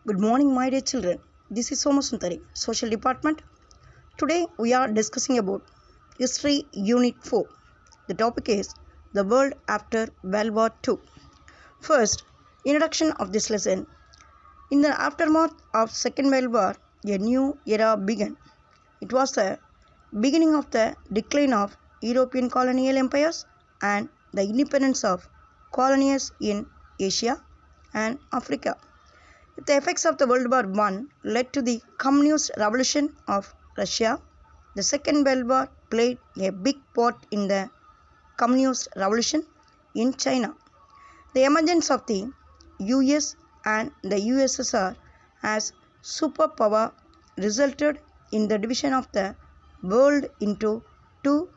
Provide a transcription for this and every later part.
Good morning, my dear children. This is Somasundari, Social Department. Today we are discussing about History Unit 4. The topic is the world after World War II. First, introduction of this lesson. In the aftermath of Second World War, a new era began. It was the beginning of the decline of European colonial empires and the independence of colonies in Asia and Africa. The effects of the World War I led to the Communist Revolution of Russia. The Second World War played a big part in the Communist Revolution in China. The emergence of the US and the USSR as superpower resulted in the division of the world into two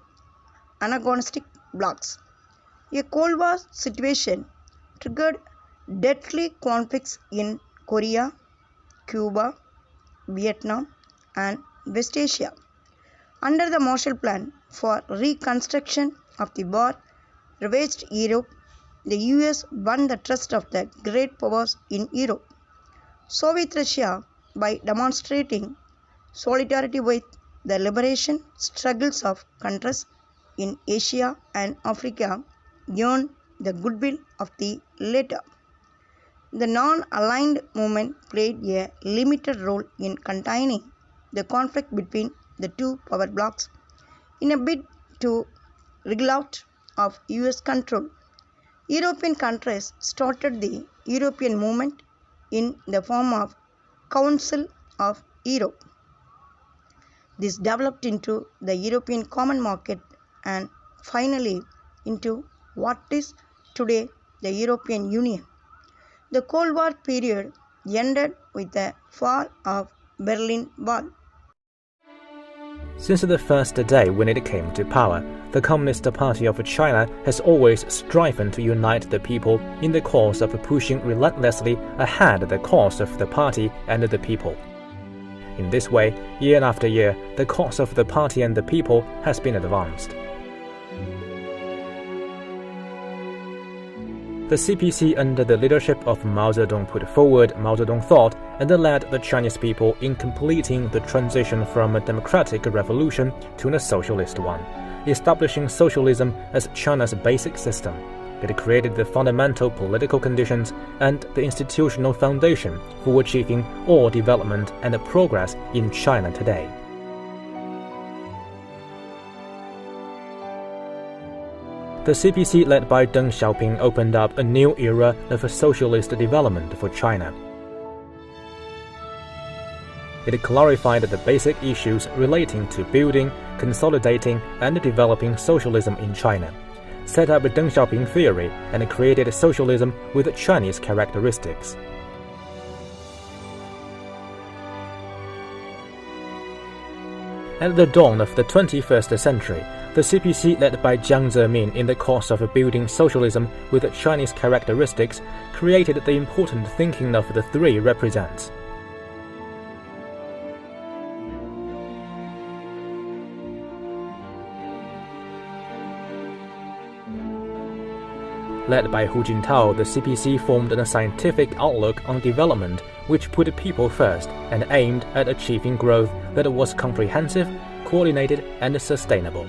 antagonistic blocs. A Cold War situation triggered deadly conflicts in Korea, Cuba, Vietnam, and West Asia. Under the Marshall Plan for reconstruction of the war-ravaged Europe, the US won the trust of the great powers in Europe. Soviet Russia, by demonstrating solidarity with the liberation struggles of countries in Asia and Africa, earned the goodwill of the latter. The non-aligned movement played a limited role in containing the conflict between the two power blocs in a bid to wriggle out of US control. European countries started the European movement in the form of Council of Europe. This developed into the European Common Market and finally into what is today the European Union. The Cold War period ended with the fall of Berlin Wall. Since the first day when it came to power, the Communist Party of China has always striven to unite the people in the cause of pushing relentlessly ahead the cause of the party and the people. In this way, year after year, the cause of the party and the people has been advanced. The CPC under the leadership of Mao Zedong put forward Mao Zedong thought and led the Chinese people in completing the transition from a democratic revolution to a socialist one, establishing socialism as China's basic system. It created the fundamental political conditions and the institutional foundation for achieving all development and progress in China today. The CPC led by Deng Xiaoping opened up a new era of socialist development for China. It clarified the basic issues relating to building, consolidating, and developing socialism in China, set up a Deng Xiaoping theory, and created socialism with Chinese characteristics. At the dawn of the 21st century, the CPC led by Jiang Zemin in the cause of building socialism with Chinese characteristics created the important thinking of the three represents. Led by Hu Jintao, the CPC formed a scientific outlook on development which put people first and aimed at achieving growth that was comprehensive, coordinated, and sustainable.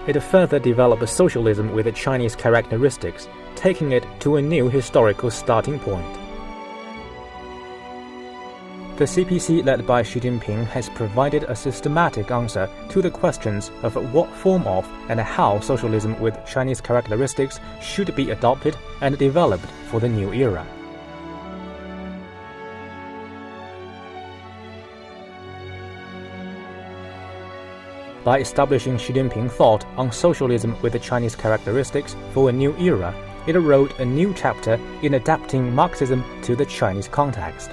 It further developed socialism with Chinese characteristics, taking it to a new historical starting point. The CPC led by Xi Jinping has provided a systematic answer to the questions of what form of and how socialism with Chinese characteristics should be adopted and developed for the new era. By establishing Xi Jinping thought on socialism with Chinese characteristics for a new era, it wrote a new chapter in adapting Marxism to the Chinese context.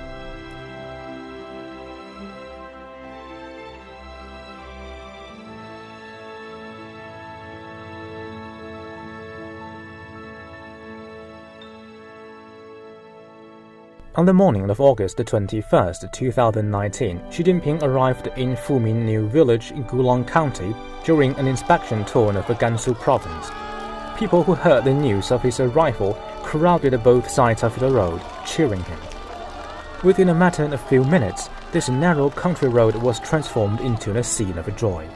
On the morning of August 21, 2019, Xi Jinping arrived in Fumin New Village in Gulong County during an inspection tour of Gansu Province. People who heard the news of his arrival crowded both sides of the road, cheering him. Within a matter of few minutes, this narrow country road was transformed into a scene of joy.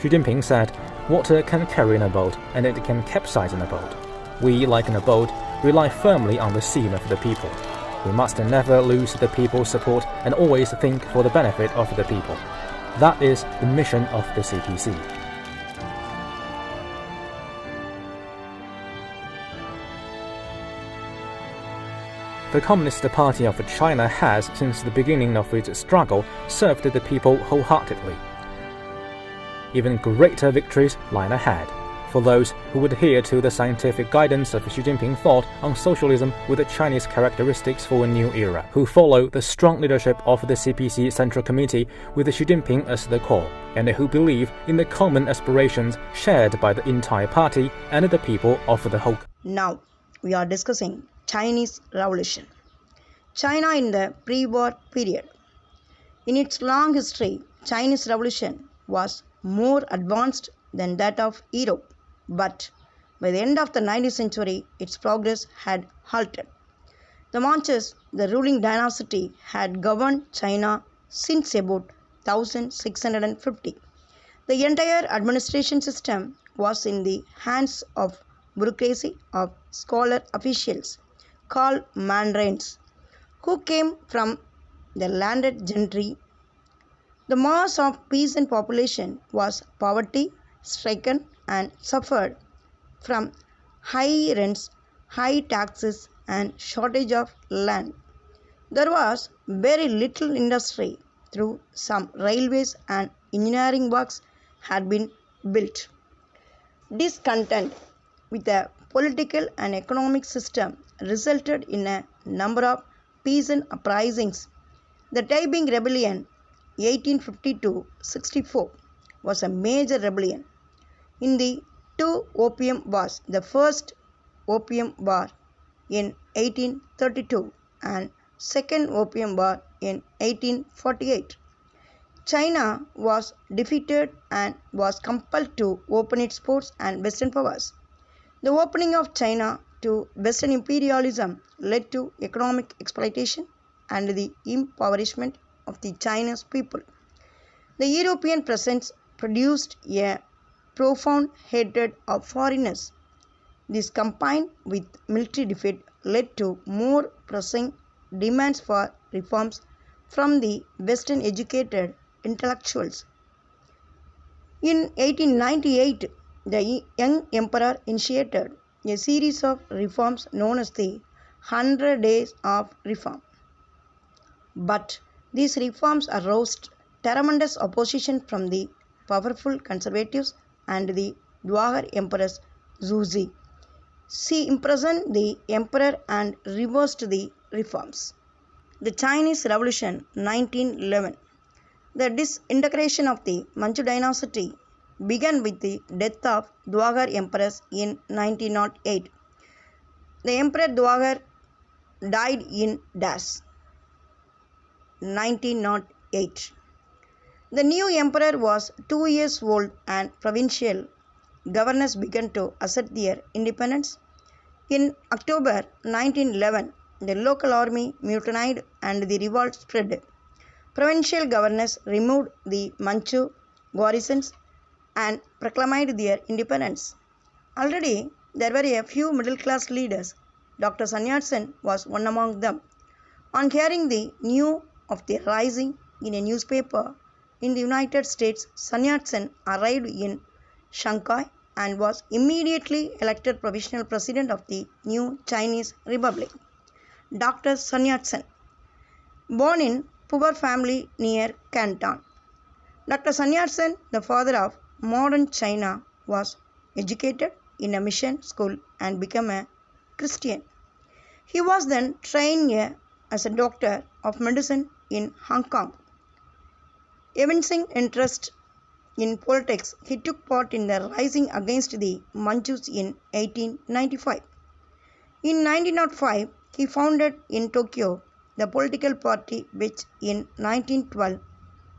Xi Jinping said, "Water can carry in a boat, and it can capsize in a boat. We, like in a boat, rely firmly on the seal of the people. We must never lose the people's support and always think for the benefit of the people. That is the mission of the CPC." The Communist Party of China has, since the beginning of its struggle, served the people wholeheartedly. Even greater victories lie ahead for those who would adhere to the scientific guidance of Xi Jinping thought on socialism with the Chinese characteristics for a new era, who follow the strong leadership of the CPC Central Committee with Xi Jinping as the core, and who believe in the common aspirations shared by the entire party and the people of the whole. Now, we are discussing Chinese Revolution. China in the pre-war period. In its long history, Chinese Revolution was more advanced than that of Europe, but by the end of the 19th century, its progress had halted. The Manchus, the ruling dynasty, had governed China since about 1650. The entire administration system was in the hands of bureaucracy of scholar officials called mandarins, who came from the landed gentry. The mass of peasant population was poverty-stricken and suffered from high rents, high taxes, and shortage of land. There was very little industry, though some railways and engineering works had been built. Discontent with the political and economic system resulted in a number of peasant uprisings. The Taiping Rebellion 1852-64 was a major rebellion. In the two Opium Wars, the first Opium War in 1832 and second Opium War in 1848, China was defeated and was compelled to open its ports and Western powers. The opening of China to Western imperialism led to economic exploitation and the impoverishment of the Chinese people. The European presence produced a profound hatred of foreigners. This combined with military defeat led to more pressing demands for reforms from the Western educated intellectuals. In 1898, the young emperor initiated a series of reforms known as the 100 Days of Reform. But these reforms aroused tremendous opposition from the powerful conservatives and the Dowager Empress Zuzi. She imprisoned the emperor and reversed the reforms. The Chinese Revolution 1911. The disintegration of the Manchu dynasty began with the death of Dowager Empress in 1908. The Emperor Dowager died in 1908. The new emperor was 2 years old and provincial governors began to assert their independence. In October 1911, the local army mutinied and the revolt spread. Provincial governors removed the Manchu garrisons and proclaimed their independence. Already there were a few middle-class leaders. Dr. Sun Yat-sen was one among them. On hearing the news of the rising in a newspaper in the United States, Sun Yat-sen arrived in Shanghai and was immediately elected provisional president of the new Chinese Republic. Dr. Sun Yat-sen, born in poor family near Canton. Dr. Sun Yat-sen, the father of modern China, was educated in a mission school and became a Christian. He was then trained as a doctor of medicine in Hong Kong. Evincing interest in politics, he took part in the rising against the Manchus in 1895. In 1905, he founded in Tokyo the political party which in 1912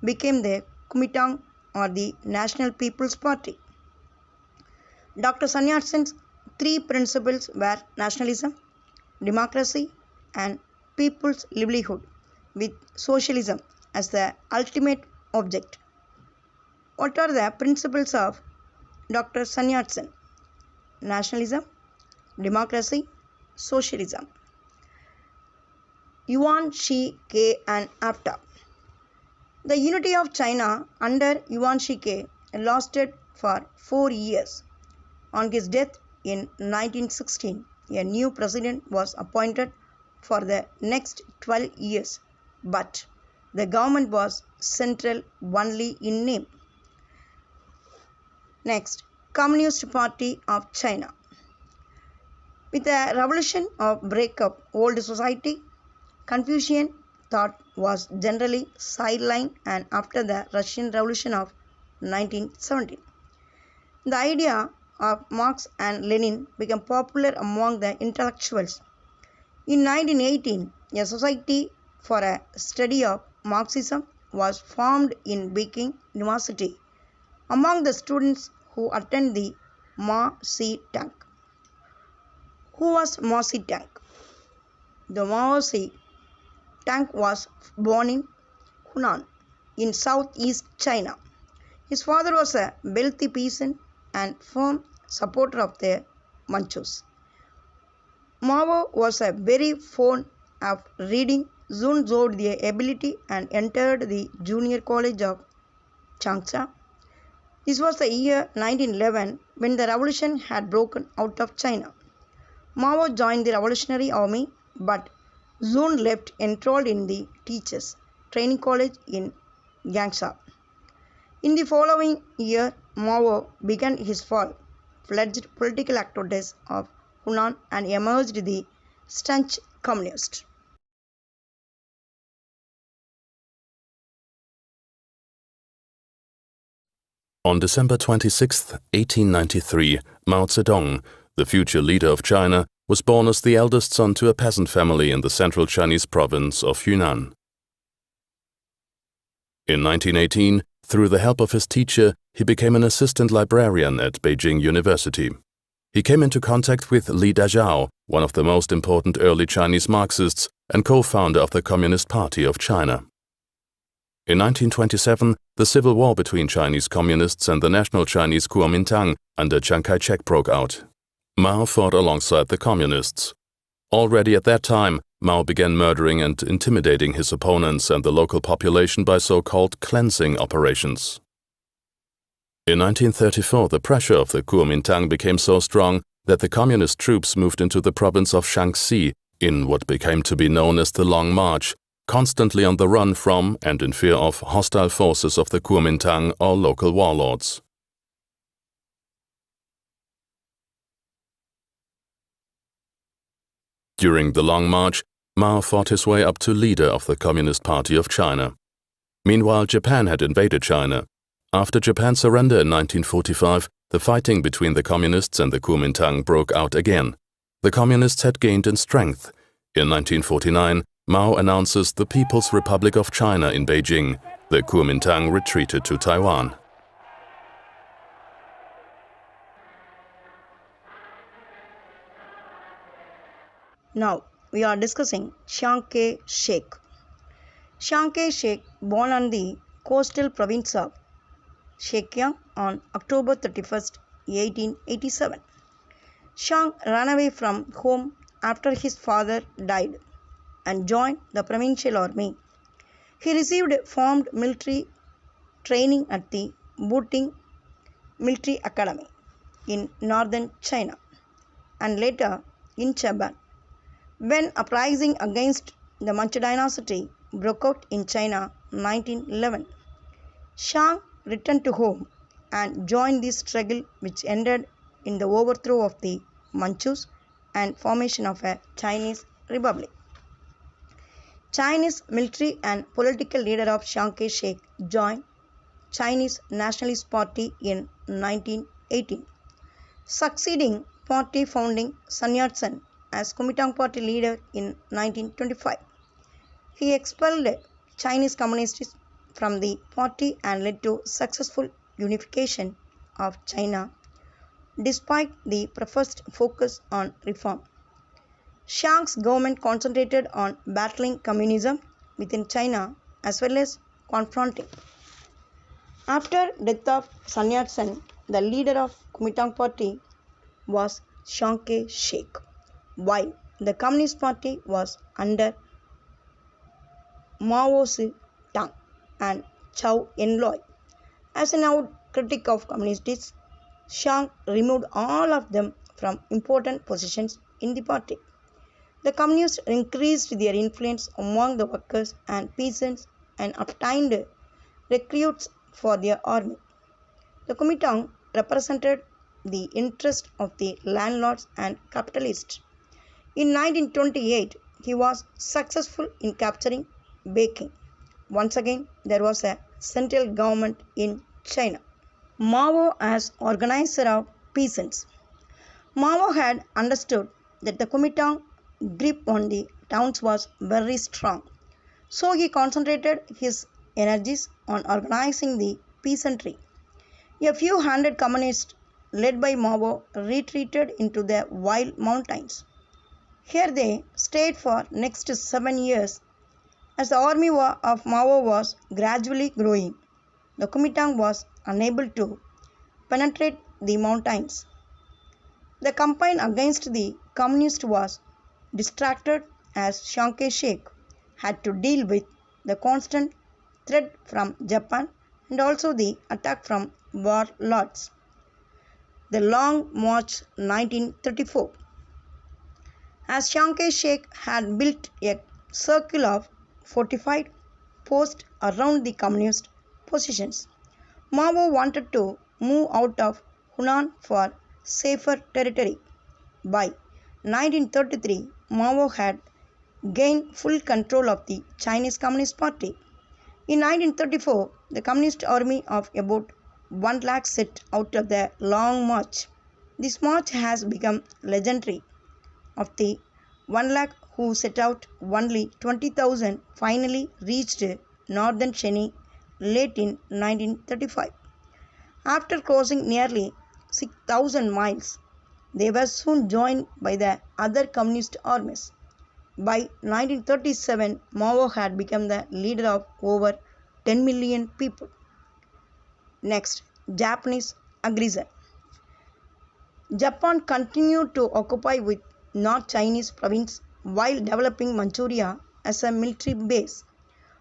became the Kuomintang or the National People's Party. Dr. Sun Yat-sen's three principles were nationalism, democracy, and people's livelihood, with socialism as the ultimate object. What are the principles of Dr. Sun Yat-sen? Nationalism, democracy, socialism. Yuan, Shi, Ke, and AFTA. The unity of China under Yuan Shikai lasted for 4 years. On his death in 1916, a new president was appointed for the next 12 years, but the government was central only in name. Next, Communist Party of China. With the revolution of breakup old society, Confucian thought was generally sidelined, and after the Russian Revolution of 1917, the idea of Marx and Lenin became popular among the intellectuals. In 1918, a society for a study of Marxism was formed in Peking University among the students who attend the Mao Zedong. Who was Mao Zedong? The Mao Zedong was born in Hunan in southeast China. His father was a wealthy peasant and firm supporter of the Manchus. Mao was very fond of reading, soon showed the ability and entered the junior college of Changsha. This was the year 1911 when the revolution had broken out of China. Mao joined the Revolutionary Army but soon left, enrolled in the Teachers' Training College in Changsha. In the following year, Mao began his full-fledged political activities of Hunan and emerged the staunch communist. On December 26, 1893, Mao Zedong, the future leader of China, was born as the eldest son to a peasant family in the central Chinese province of Yunnan. In 1918, through the help of his teacher, he became an assistant librarian at Beijing University. He came into contact with Li Dazhao, one of the most important early Chinese Marxists and co-founder of the Communist Party of China. In 1927, the civil war between Chinese communists and the national Chinese Kuomintang under Chiang Kai-shek broke out. Mao fought alongside the communists. Already at that time, Mao began murdering and intimidating his opponents and the local population by so-called cleansing operations. In 1934, the pressure of the Kuomintang became so strong that the communist troops moved into the province of Shaanxi in what became to be known as the Long March, constantly on the run from and in fear of hostile forces of the Kuomintang or local warlords. During the Long March, Mao fought his way up to leader of the Communist Party of China. Meanwhile, Japan had invaded China. After Japan's surrender in 1945, the fighting between the communists and the Kuomintang broke out again. The communists had gained in strength. In 1949, Mao announces the People's Republic of China in Beijing. The Kuomintang retreated to Taiwan. Now we are discussing Chiang Kai-shek. Chiang Kai-shek, born on the coastal province of Zhejiang on October 31, 1887. Chiang ran away from home after his father died and joined the provincial army. He received formed military training at the Buting Military Academy in northern China and later in Chaban. When uprising against the Manchu dynasty broke out in China in 1911, Chiang returned to home and joined the struggle, which ended in the overthrow of the Manchus and formation of a Chinese republic. Chinese military and political leader of Chiang Kai-shek joined Chinese Nationalist Party in 1918, succeeding party founding Sun Yat-sen as Kuomintang Party leader in 1925. He expelled Chinese communists from the party and led to successful unification of China despite the professed focus on reform. Chiang's government concentrated on battling communism within China as well as confronting. After death of Sun Yat-sen, the leader of Kuomintang party was Chiang Kai-shek, while the Communist Party was under Mao Zedong and Chow En-lai. As an avowed critic of communists, Chiang removed all of them from important positions in the party. The communists increased their influence among the workers and peasants and obtained recruits for their army. The Kuomintang represented the interest of the landlords and capitalists. In 1928, he was successful in capturing Peking. Once again, there was a central government in China. Mao as organizer of peasants. Mao had understood that the Kuomintang grip on the towns was very strong, so he concentrated his energies on organizing the peasantry. A few hundred communists led by Mao retreated into the wild mountains. Here they stayed for next 7 years. As the army of Mao was gradually growing, the Kuomintang was unable to penetrate the mountains. The campaign against the communists was distracted as Chiang Kai-shek had to deal with the constant threat from Japan and also the attack from warlords. The Long March 1934. As Chiang Kai-shek had built a circle of fortified posts around the communist positions, Mao wanted to move out of Hunan for safer territory. By 1933, Mao had gained full control of the Chinese Communist Party. In 1934, the Communist army of about 1 lakh set out of the Long March. This march has become legendary. Of the 1 lakh who set out, only 20,000 finally reached northern Chennai late in 1935. After crossing nearly 6,000 miles, they were soon joined by the other communist armies. By 1937, Mao had become the leader of over 10 million people. Next, Japanese aggression. Japan continued to occupy with North Chinese province while developing Manchuria as a military base.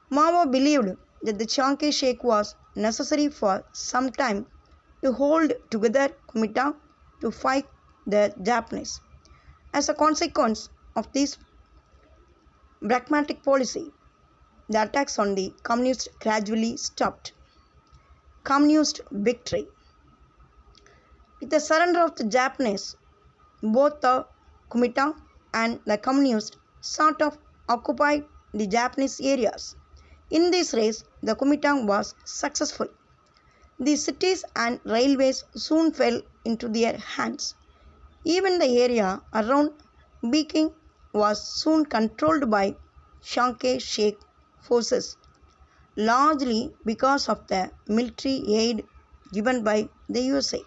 Mao believed that the Chiang Kai-shek was necessary for some time to hold together Kuomintang to fight the Japanese. As a consequence of this pragmatic policy, the attacks on the communists gradually stopped. Communist victory. With the surrender of the Japanese, both the Kuomintang and the communists sort of occupied the Japanese areas. In this race, the Kuomintang was successful. The cities and railways soon fell into their hands. Even the area around Peking was soon controlled by Chiang Kai-shek forces, largely because of the military aid given by the USA.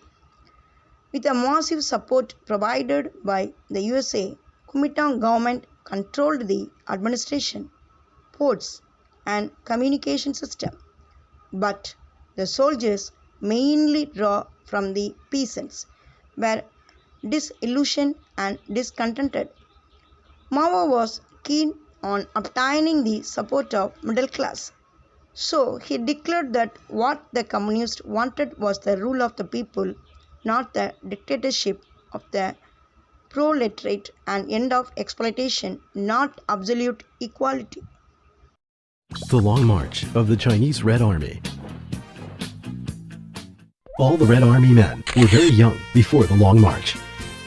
With a massive support provided by the USA, Kuomintang government controlled the administration, ports, and communication system. But the soldiers, mainly drawn from the peasants, were disillusioned and discontented. Mao was keen on obtaining the support of middle class. So he declared that what the communists wanted was the rule of the people, not the dictatorship of the proletariat, and end of exploitation, not absolute equality. The Long March of the Chinese Red Army. All the Red Army men were very young before the Long March.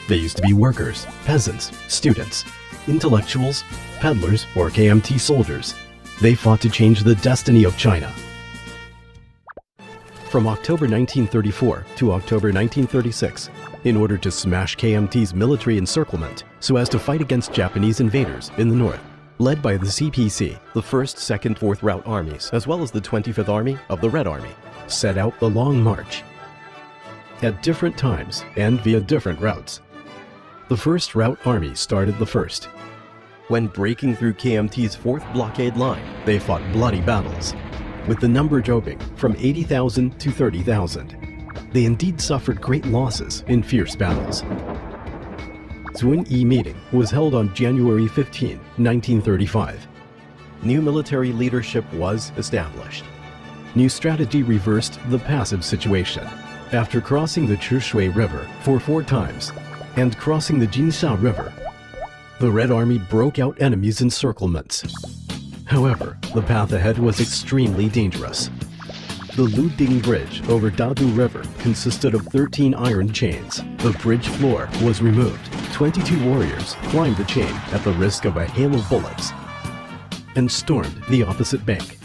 They used to be workers, peasants, students, intellectuals, peddlers, or KMT soldiers. They fought to change the destiny of China. From October 1934 to October 1936, in order to smash KMT's military encirclement so as to fight against Japanese invaders in the north, led by the CPC, the 1st, 2nd, 4th Route Armies, as well as the 25th Army of the Red Army, set out the Long March. at different times and via different routes. The First Route Army started the first. When breaking through KMT's 4th blockade line, they fought bloody battles, with the number dropping from 80,000 to 30,000. They indeed suffered great losses in fierce battles. Zun-Yi meeting was held on January 15, 1935. New military leadership was established. New strategy reversed the passive situation. After crossing the Chishui River for 4 times and crossing the Jinsha River, the Red Army broke out enemies' encirclements. However, the path ahead was extremely dangerous. The Luding Bridge over Dadu River consisted of 13 iron chains. The bridge floor was removed. 22 warriors climbed the chain at the risk of a hail of bullets and stormed the opposite bank.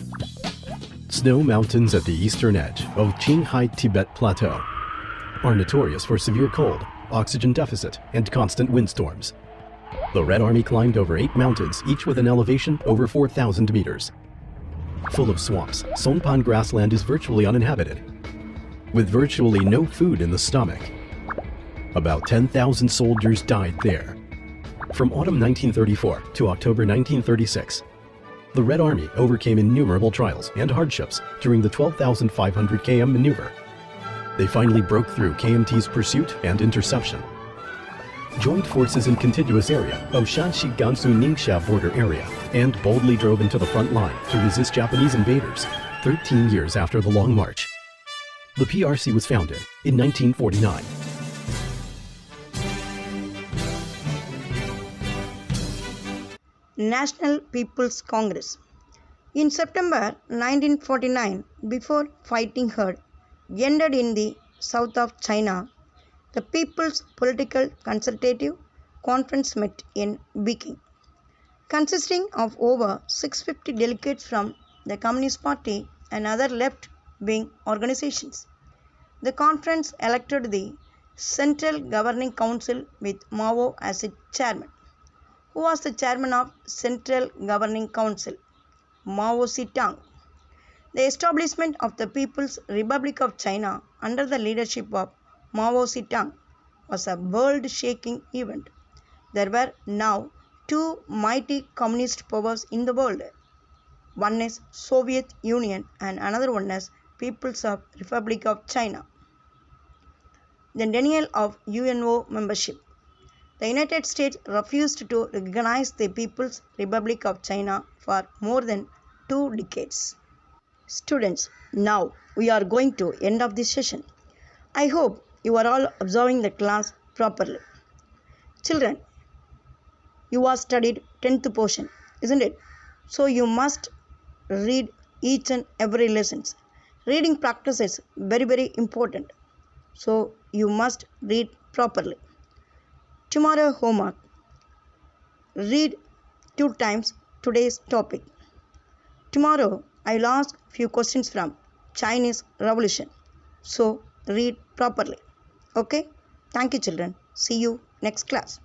Snow mountains at the eastern edge of Qinghai Tibet Plateau are notorious for severe cold, oxygen deficit, and constant windstorms. The Red Army climbed over 8 mountains, each with an elevation over 4,000 meters. Full of swamps, Songpan grassland is virtually uninhabited, with virtually no food in the stomach. About 10,000 soldiers died there. From autumn 1934 to October 1936, the Red Army overcame innumerable trials and hardships during the 12,500 km maneuver. They finally broke through KMT's pursuit and interception, joined forces in contiguous area of Shanxi-Gansu-Ningxia border area, and boldly drove into the front line to resist Japanese invaders 13 years after the Long March. The PRC was founded in 1949. National People's Congress. In September 1949, before fighting herd ended in the south of China, the People's Political Consultative Conference met in Peking, consisting of over 650 delegates from the Communist Party and other left-wing organizations. The conference elected the Central Governing Council with Mao as its chairman. Who was the chairman of Central Governing Council? Mao Zedong. The establishment of the People's Republic of China under the leadership of Mao Zedong was a world-shaking event. There were now 2 mighty communist powers in the world. One is Soviet Union and another one is People's Republic of China. The denial of UNO membership. The United States refused to recognize the People's Republic of China for more than 2 decades. Students, now we are going to end of this session. I hope you are all observing the class properly. Children, you have studied 10th portion, isn't it? So you must read each and every lesson. Reading practice is very important. So you must read properly. Tomorrow homework. Read 2 times today's topic. Tomorrow I will ask few questions from Chinese Revolution. So read properly. Okay? Thank you children. See you next class.